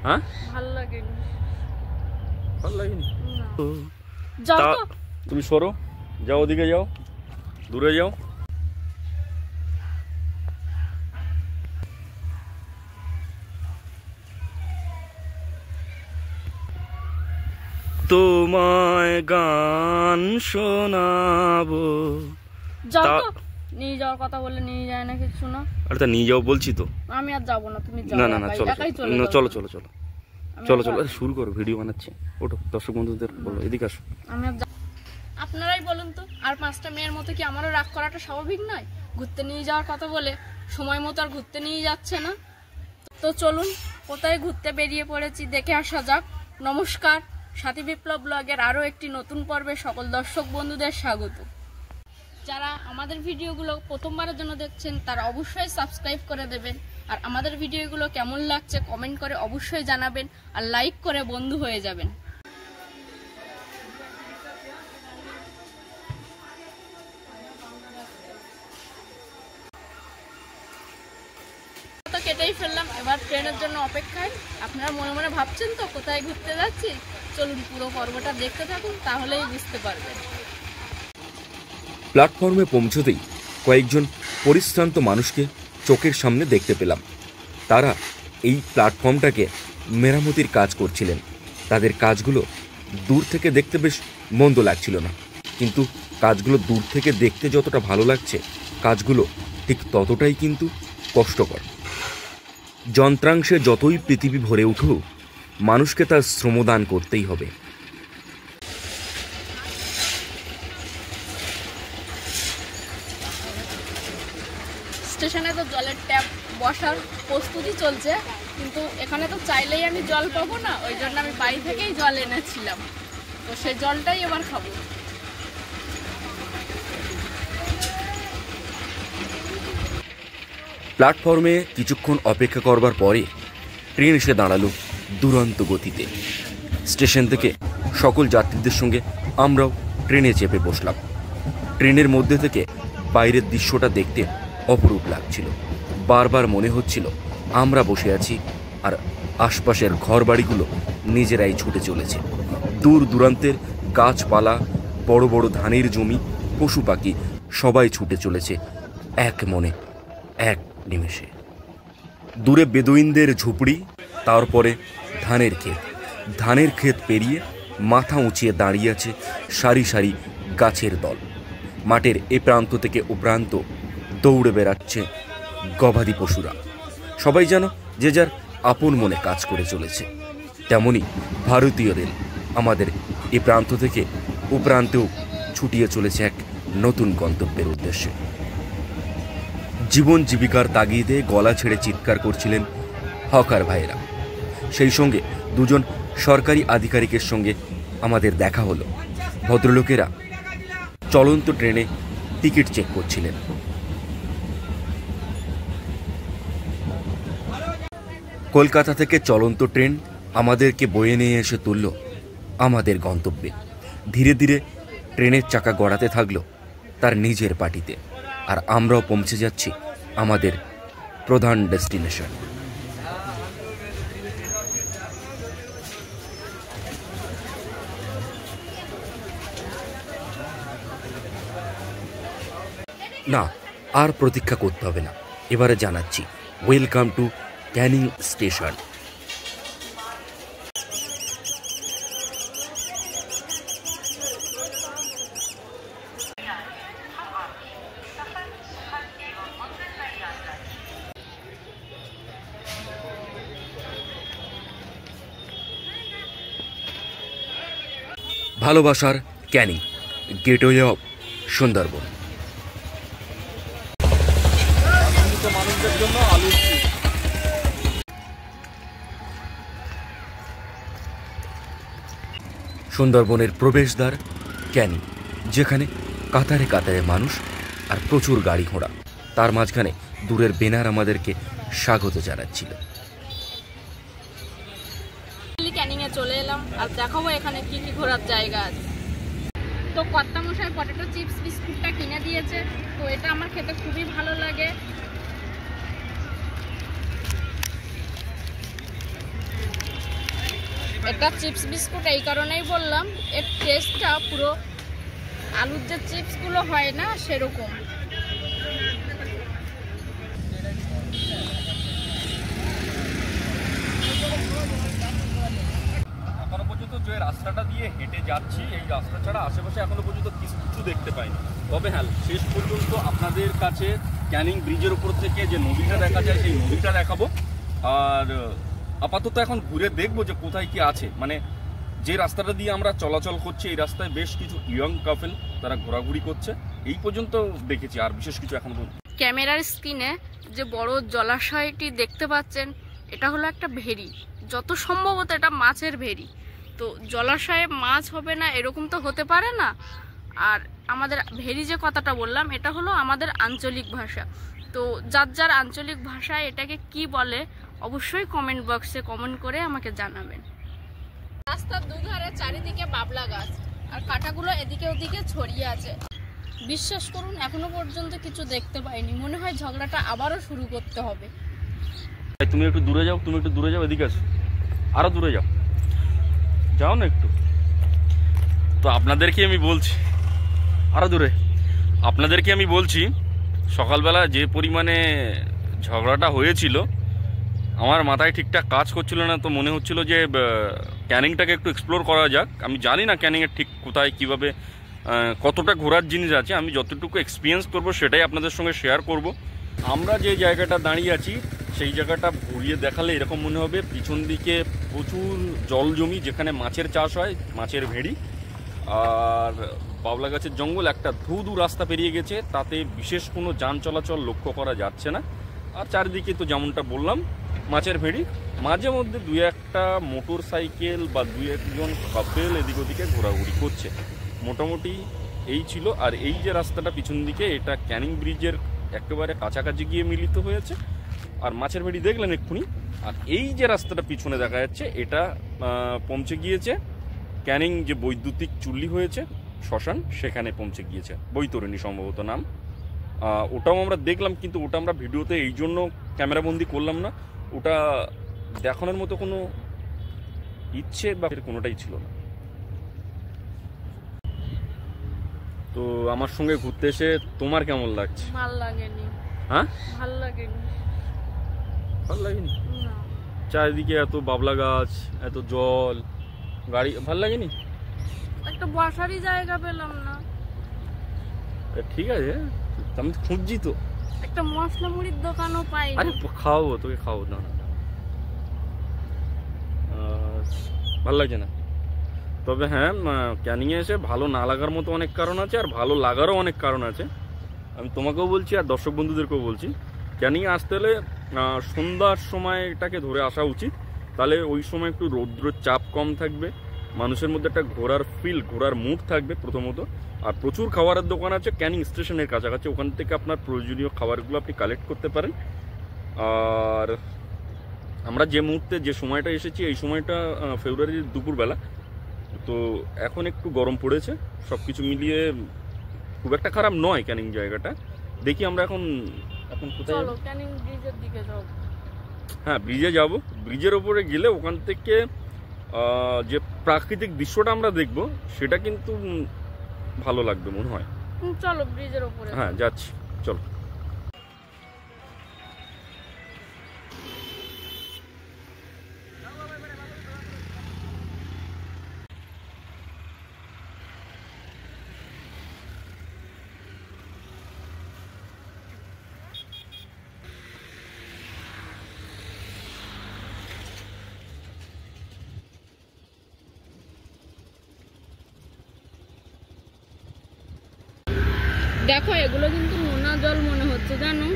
হ্যাঁ ভালো লাগেনি। ভালো লাগেনি? যাও তো। তুমি সরো, যাও ওদিকে যাও, দূরে যাও। তোমায় গান শোনাবো। যাও তো। নিয়ে যাওয়ার কথা বলে নিয়ে যায় না কিছু না। আরে তা নিয়ে যাও বলছি তো। আমি আর যাবো না, তুমি যাও। না না না, চলো চলো চলো চলো চলো চলো, শুরু করো, ভিডিও বানাচ্ছি। ওঠো, দর্শক বন্ধুদের বলো এদিকে আসো। আমি আর আপনারাই বলুন তো, আর 5টা মেয়ের মতো কি আমারও রাগ করাটা স্বাভাবিক নয়? ঘুরতে নিয়ে যাওয়ার কথা বলে সময় মতো আর ঘুরতে নিয়ে যাচ্ছে না। তো চলুন, কোথায় ঘুরতে বেরিয়ে পড়েছি দেখে আসা যাক। নমস্কার, সাথী বিপ্লব ব্লগের আরও একটি নতুন পর্বে সকল দর্শক বন্ধুদের স্বাগত। যারা আমাদের ভিডিওগুলো প্রথমবারের জন্য দেখছেন তারা অবশ্যই সাবস্ক্রাইব করে দেবেন, আর আমাদের ভিডিওগুলো কেমন লাগছে কমেন্ট করে অবশ্যই জানাবেন, আর লাইক করে বন্ধু হয়ে যাবেন। তো কেটেই ফেললাম, এবার ট্রেনের জন্য অপেক্ষায়। আপনারা মনে মনে ভাবছেন তো কোথায় ঘুরতে যাচ্ছি? চলুন পুরো পর্বটা দেখতে থাকুন, তাহলেই বুঝতে পারবেন। প্ল্যাটফর্মে পৌঁছতেই কয়েকজন পরিশ্রান্ত মানুষকে চোখের সামনে দেখতে পেলাম। তারা এই প্ল্যাটফর্মটাকে মেরামতির কাজ করছিলেন। তাদের কাজগুলো দূর থেকে দেখতে বেশ মন্দ লাগছিল না, কিন্তু কাজগুলো দূর থেকে দেখতে যতটা ভালো লাগছে, কাজগুলো ঠিক ততটাই কিন্তু কষ্টকর। যন্ত্রাংশে যতই পৃথিবী ভরে উঠুক, মানুষকে তার শ্রমদান করতেই হবে। স্টেশনে তো জলের ট্যাপ বসার প্রস্তুতি চলছে, কিন্তু এখানে তো চাইলেই আমি জল পাবো না, ওই জন্য আমি বাড়ি থেকেই জল এনেছিলাম। তো সেই জলটাই এবার খাবো। প্ল্যাটফর্মে কিছুক্ষণ অপেক্ষা করবার পরে ট্রেন এসে দাঁড়ালো দুরন্ত গতিতে। স্টেশন থেকে সকল যাত্রীদের সঙ্গে আমরাও ট্রেনে চেপে বসলাম। ট্রেনের মধ্যে থেকে বাইরের দৃশ্যটা দেখতে অপরূপ লাগছিল। বারবার মনে হচ্ছিল আমরা বসে আছি আর আশপাশের ঘরবাড়িগুলো নিজেরাই ছুটে চলেছে। দূর দূরান্তের গাছপালা, বড় বড় ধানের জমি, পশু পাখি সবাই ছুটে চলেছে এক মনে, এক নিমেষে। দূরে বেদুইনদের ঝুপড়ি, তারপরে ধানের ক্ষেত। ধানের ক্ষেত পেরিয়ে মাথা উঁচিয়ে দাঁড়িয়ে আছে সারি সারি গাছের দল। মাঠের এ প্রান্ত থেকে ও প্রান্ত দৌড়ে বেড়াচ্ছে গবাদি পশুরা। সবাই যেন যে যার আপন মনে কাজ করে চলেছে। তেমনি ভারতীয় রেল আমাদের এ প্রান্ত থেকে ও প্রান্তেও ছুটিয়ে চলেছে এক নতুন গন্তব্যের উদ্দেশ্যে। জীবন জীবিকার তাগিদে গলা ছেড়ে চিৎকার করছিলেন হকার ভাইয়েরা। সেই সঙ্গে দুজন সরকারি আধিকারিকের সঙ্গে আমাদের দেখা হলো। ভদ্রলোকেরা চলন্ত ট্রেনে টিকিট চেক করছিলেন। কলকাতা থেকে চলন্ত ট্রেন আমাদেরকে বয়ে নিয়ে এসে তুলল আমাদের গন্তব্যে। ধীরে ধীরে ট্রেনের চাকা গড়াতে থাকলো তার নিজের পাটিতে, আর আমরাও পৌঁছে যাচ্ছি আমাদের প্রধান ডেস্টিনেশন। না, আর প্রতীক্ষা করতে হবে না, এবারে জানাচ্ছি ওয়েলকাম টু ক্যানিং স্টেশন। ভালোবাসার ক্যানিং, গেটওয়ে অফ সুন্দরবন। মানুষদের জন্য আলু সুন্দরবনের প্রবেশদ্বার ক্যানিং, যেখানে কাতারে কাতারে মানুষ আর প্রচুর গাড়ি ঘোড়া। তার মাঝখানে দূরের বেনার আমাদেরকে স্বাগত জানাচ্ছিল। ক্যানিংয়ে চলে এলাম, আর দেখাবো এখানে কি কি ঘোরার জায়গা আছে। তো কর্তামশাই পটেটো চিপস বিস্কুটটা কিনে দিয়েছে, তো এটা আমার খেতে খুবই ভালো লাগে। এটা চিপস বিস্কুট এই কারণেই বললাম, এর টেস্টটা পুরো আলুর যে চিপসগুলো হয় না সেরকম। এখনো পর্যন্ত যে রাস্তাটা দিয়ে হেঁটে যাচ্ছি, এই রাস্তা ছাড়া আশেপাশে এখনো পর্যন্ত কিছু দেখতে পাইনি। তবে হ্যাঁ, শেষ পর্যন্ত আপনাদের কাছে ক্যানিং ব্রিজের উপর থেকে যে নদীটা দেখা যায় সেই নদীটা দেখাবো। আর আপাতত এখন ঘুরে দেখবো যে কোথায় কি আছে। মানে যে রাস্তাটা দিয়ে আমরা চলাচল করছি এই রাস্তায় বেশ কিছু ইয়ং কাপল তারা ঘোরাঘুরি করছে, এই পর্যন্ত দেখেছি, আর বিশেষ কিছু এখন পর্যন্ত। ক্যামেরার স্ক্রিনে যে বড় জলাশয়টি দেখতে পাচ্ছেন এটা হলো একটা ভেরি, যত সম্ভবত এটা মাছের ভেরি। তো জলাশয়ে মাছ হবে না এরকম তো হতে পারে না। আর আমাদের ভেরি যে কথাটা বললাম এটা হলো আমাদের আঞ্চলিক ভাষা। তো যার যার আঞ্চলিক ভাষায় এটাকে কি বলে অবশ্যই কমেন্ট বক্সে কমেন্ট করে আমাকে জানাবেন। রাস্তার দুধারে চারিদিকে বাবলা গাছ আর কাঁটাগুলো এদিকে ওদিকে ছড়িয়ে আছে। বিশ্বাস করুন এখনো পর্যন্ত কিছু দেখতে পাইনি, মনে হয় ঝগড়াটা আবারও শুরু করতে হবে। তুমি একটু দূরে যাও, তুমি একটু দূরে যাও, এদিকে আসো, আরো দূরে যাও, যাও না একটু। তো আপনাদেরকে আমি বলছি, আরো দূরে আপনাদেরকে আমি বলছি, সকালবেলা যে পরিমাণে ঝগড়াটা হয়েছিল আমার মাথায় ঠিকঠাক কাজ করছিল না। তো মনে হচ্ছিল যে ক্যানিংটাকে একটু এক্সপ্লোর করা যাক। আমি জানি না ক্যানিংয়ের ঠিক কোথায় কীভাবে কতটা ঘোরার জিনিস আছে, আমি যতটুকু এক্সপিরিয়েন্স করব সেটাই আপনাদের সঙ্গে শেয়ার করব। আমরা যে জায়গাটা দাঁড়িয়ে আছি সেই জায়গাটা ঘুরিয়ে দেখালে এরকম মনে হবে পিছন দিকে প্রচুর জল জমি, যেখানে মাছের চাষ হয়, মাছের ভেড়ি আর বাবলা গাছের জঙ্গল। একটা ধু রাস্তা পেরিয়ে গেছে, তাতে বিশেষ কোনো যান চলাচল লক্ষ্য করা যাচ্ছে না। আর চারিদিকে তো যেমনটা বললাম মাছের ভেড়ি, মাঝে মধ্যে দুই একটা মোটর সাইকেল বা দুই একজন কাপেল এদিক ওদিকে ঘোরাঘুরি করছে। মোটামুটি এই ছিল। আর এই যে রাস্তাটা পিছন দিকে, এটা ক্যানিং ব্রিজের একেবারে কাছাকাছি গিয়ে মিলিত হয়েছে। আর মাছের ভেড়ি দেখলেন এক্ষুনি। আর এই যে রাস্তাটা পিছনে দেখা যাচ্ছে এটা পৌঁছে গিয়েছে ক্যানিং যে বৈদ্যুতিক চুল্লি হয়েছে শ্মশান, সেখানে পৌঁছে গিয়েছে, বৈতরণী সম্ভবত নাম। ওটাও আমরা দেখলাম, কিন্তু ওটা আমরা ভিডিওতে এই জন্য ক্যামেরাবন্দি করলাম না, ওটা দেখানোর মতো কোনো ইচ্ছে বা কোনোটাই ছিল না। তো আমার সঙ্গে ঘুরতে এসে তোমার কেমন লাগছে? ভাল লাগেনি। হ্যাঁ, ভাল লাগেনি। ভাল লাগেনি? না, চারিদিকে এত বাবলা গাছ, এত জল, গাড়ি, ভাল লাগেনি? একটা বসারই জায়গা পেলাম না। ঠিক আছে, আমি খুঁজছি তো। একটা মশলা মুড়ির দোকানও পাই। আরে খাওয়াবো তোকে, খাওয়াবো না, ভাল লাগছে না। তবে হ্যাঁ, ক্যানিংয়ে এসে ভালো না লাগার মতো অনেক কারণ আছে, আর ভালো লাগারও অনেক কারণ আছে। আমি তোমাকেও বলছি আর দর্শক বন্ধুদেরকেও বলছি, ক্যানিংয়ে আসতে হলে সন্ধ্যার সময়টাকে ধরে আসা উচিত। তাহলে ওই সময় একটু রৌদ্রের চাপ কম থাকবে, মানুষের মধ্যে একটা ঘোরার ফিল, ঘোরার মুড থাকবে প্রথমত। আর প্রচুর খাবারের দোকান আছে ক্যানিং স্টেশনের কাছাকাছি, ওখান থেকে আপনার প্রয়োজনীয় খাবারগুলো আপনি কালেক্ট করতে পারেন। আর আমরা যে মুহূর্তে যে সময়টা এসেছি এই সময়টা ফেব্রুয়ারির দুপুরবেলা, তো এখন একটু গরম পড়েছে। সব কিছু মিলিয়ে খুব একটা খারাপ নয় ক্যানিং জায়গাটা। দেখি আমরা এখন কোথায়? চলো ক্যানিং ব্রিজের দিকে যাও। হ্যাঁ, ব্রিজে যাব। ব্রিজের ওপরে গেলে ওখান থেকে যে প্রাকৃতিক দৃশ্যটা আমরা দেখব সেটা কিন্তু ভালো লাগবে মনে হয়। চলো ব্রিজের ওপরে। হ্যাঁ, যাচ্ছি, চলো। দেখো এগুলো কিন্তু নোনা জল মনে হচ্ছে জানো,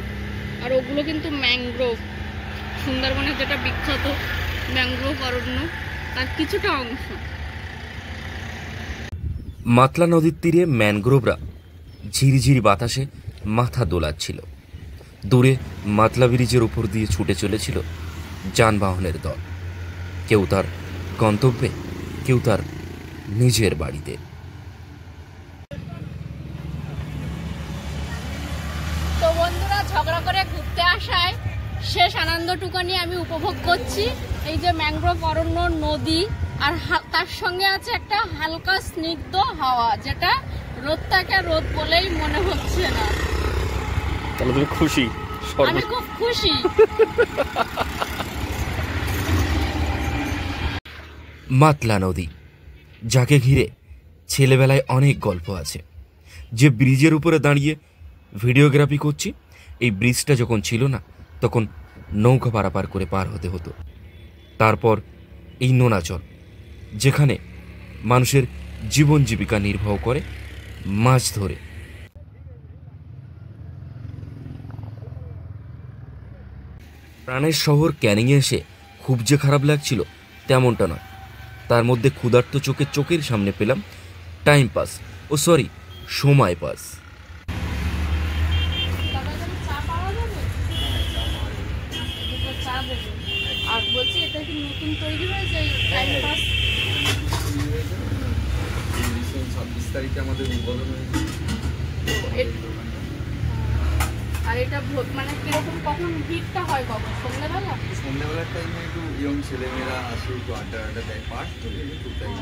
আর ওগুলো কিন্তু ম্যানগ্রোভ, সুন্দরবনের যেটা বিখ্যাত ম্যানগ্রোভ অরণ্য তার কিছুটা অংশ। মাতলা নদীর তীরে ম্যানগ্রোভরা ঝিরিঝিরি বাতাসে মাথা দোলাচ্ছিল। দূরে মাতলা ব্রিজের উপর দিয়ে ছুটে চলেছিল যানবাহনের দল, কেউ তার গন্তব্যে, কেউ তার নিজের বাড়িতে। তো বন্ধুরা, ঝগড়া করে ঘুরতে আসায় শেষ আনন্দটুকুনি আমি উপভোগ করছি। এই যে ম্যানগ্রোভ অরণ্য, নদী, আর তার সঙ্গে আছে একটা হালকা স্নিগ্ধ হাওয়া, যেটা রোদটাকে রোদ বলেই মনে হচ্ছে না। তাহলে তুমি খুশি? আমি খুব খুশি। মাতলা নদী, যাকে ঘিরে ছেলেবেলায় অনেক গল্প আছে। যে ব্রিজের উপরে দাঁড়িয়ে ভিডিওগ্রাফি করছি, এই ব্রিজটা যখন ছিল না তখন নৌকা পারাপার করে পার হতে হতো। তারপর এই নোনাচল, যেখানে মানুষের জীবন জীবিকা নির্বাহ করে মাছ ধরে। প্রাণের শহর ক্যানিংয়ে এসে খুব যে খারাপ লাগছিল তেমনটা নয়। তার মধ্যে ক্ষুধার্ত চোখের সামনে পেলাম টাইম পাস, সময় পাস। আর বলছি, এটা কি নতুন তৈরি হয়েছে টাইম পাস? 26 তারিখে আমাদের উদ্বোধন হয়েছে। আর এটা মানে কিরকম, কখন ভিড়টা হয়, কখন? সন্ধ্যাবেলার টাইমে একটু ইয়ং ছেলেমেয়েরা আসে, একটু আড্ডা দেয়, পার্ট তো একটু তাই।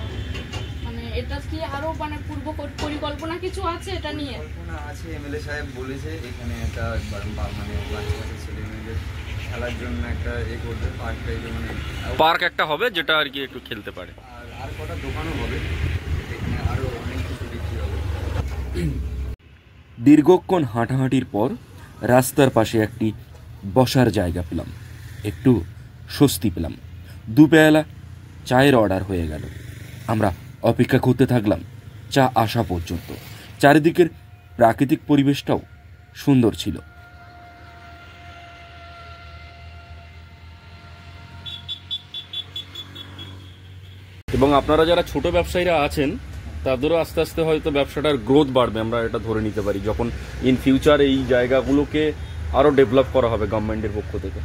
মানে এটা কি আরো মানে পূর্ব পরিকল্পনা কিছু আছে এটা নিয়ে? পরিকল্পনা আছে, এমএলএ সাহেব বলেছে এখানে একটা মানে বাচ্চা ছেলেমেয়েদের খেলার জন্য একটা করবে, পার্ক টাইপের, মানে পার্ক একটা হবে যেটা আর কি একটু খেলতে পারে। আর কটা দোকানও হবে, এখানে আরো অনেক কিছু বিক্রি হবে। দীর্ঘক্ষণ হাঁটাহাঁটির পর রাস্তার পাশে একটি বসার জায়গা পেলাম, একটু স্বস্তি পেলাম। দুবেলা চায়ের অর্ডার হয়ে গেল। আমরা অপেক্ষা করতে থাকলাম চা আসা পর্যন্ত। চারিদিকের প্রাকৃতিক পরিবেশটাও সুন্দর ছিল। এবং আপনারা যারা ছোট ব্যবসায়ীরা আছেন তাদেরও আস্তে আস্তে হয়তো ব্যবসাটার গ্রোথ বাড়বে, আমরা এটা ধরে নিতে পারি, যখন ইন ফিউচার এই জায়গাগুলোকে আরও ডেভেলপ করা হবে গভর্নমেন্টের পক্ষ থেকে।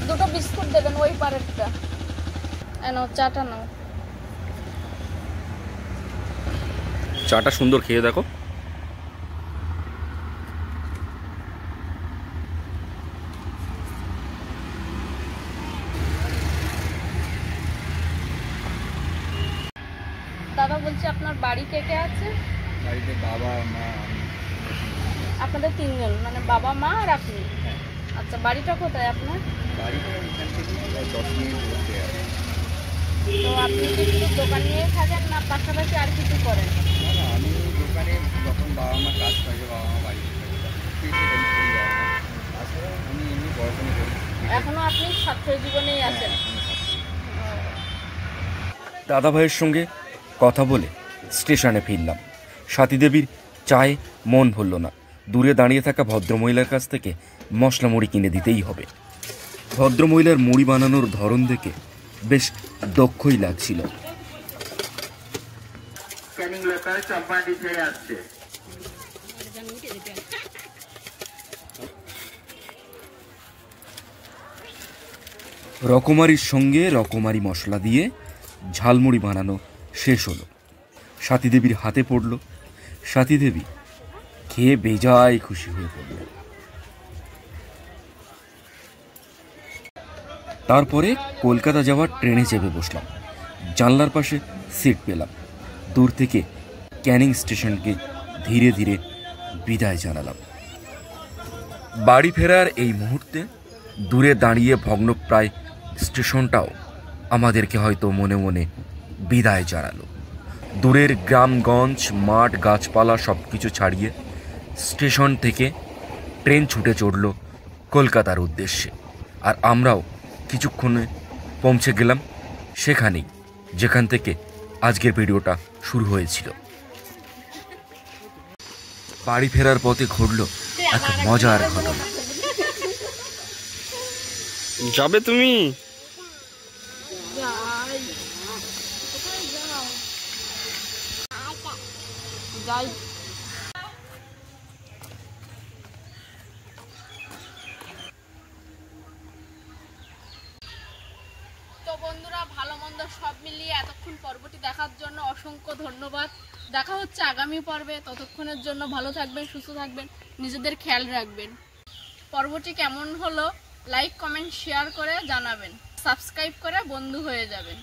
দুটো বিস্কুট দেবেন, ওই পারেরটা। নাও চাটা নাও। চাটা সুন্দর, খেয়ে দেখো। দাদা বলছি, আপনার বাড়ি কে কে আছে? বাড়িতে বাবা, মা, আপনাদের তিনজন, মানে বাবা, মা আর আপনি? আচ্ছা, বাড়িটা কোথায় আপনার? বাড়িটা এখান থেকে 10 মিনিট দূরে আছে। তো আপনি কি শুধু দোকান নিয়ে থাকেন, না পাশাপাশি আর কিছু করেন? না, আমি দোকানে যখন বাবা মা কাজ থাকে, বাবা মা বাড়িতে থাকে, তখন হেল্প করি বাবা মা। তাছাড়া আমি এমনি পড়াশোনা করি। এখনো আপনি ছাত্র জীবনেই আছেন? দাদা ভাইয়ের সঙ্গে কথা বলে স্টেশনে ফিরলাম। সাথীদেবীর চায়ে মন ভরল না। দূরে দাঁড়িয়ে থাকা ভদ্রমহিলার কাছ থেকে মশলা মুড়ি কিনে দিতেই হবে। ভদ্রমহিলার মুড়ি বানানোর ধরন দেখে বেশ দক্ষই লাগছিল। রকমারির সঙ্গে রকমারি মশলা দিয়ে ঝালমুড়ি বানানো শেষ হলো। সাথীদেবীর হাতে পড়ল। সাথীদেবী খেয়ে বেজায় খুশি হয়ে পড়ল। তারপরে কলকাতা যাওয়ার ট্রেনে চেপে বসলাম। জানলার পাশে সিট পেলাম। দূর থেকে ক্যানিং স্টেশনকে ধীরে ধীরে বিদায় জানালাম। বাড়ি ফেরার এই মুহূর্তে দূরে দাঁড়িয়ে ভগ্নপ্রায় স্টেশনটাও আমাদেরকে হয়তো মনে মনে বিদায় জানালো। দূরের গ্রামগঞ্জ, মাঠ, গাছপালা সব কিছু ছাড়িয়ে স্টেশন থেকে ট্রেন ছুটে চড়ল কলকাতার উদ্দেশ্যে। আর আমরাও কিছুক্ষণে পৌঁছে গেলাম সেখানেই, যেখান থেকে আজকের ভিডিওটা শুরু হয়েছিল। বাড়ি ফেরার পথে ঘটল এক মজার ঘটনা। যাবে তুমি? যাই। বন্ধুরা, ভালো মন্দ সব মিলিয়ে এতক্ষণ পর্বটি দেখার জন্য অসংখ্য ধন্যবাদ। দেখা হচ্ছে আগামী পর্বে। ততক্ষণের জন্য ভালো থাকবেন, সুস্থ থাকবেন, নিজেদের খেয়াল রাখবেন। পর্বটি কেমন হলো লাইক, কমেন্ট, শেয়ার করে জানাবেন। সাবস্ক্রাইব করে বন্ধু হয়ে যাবেন।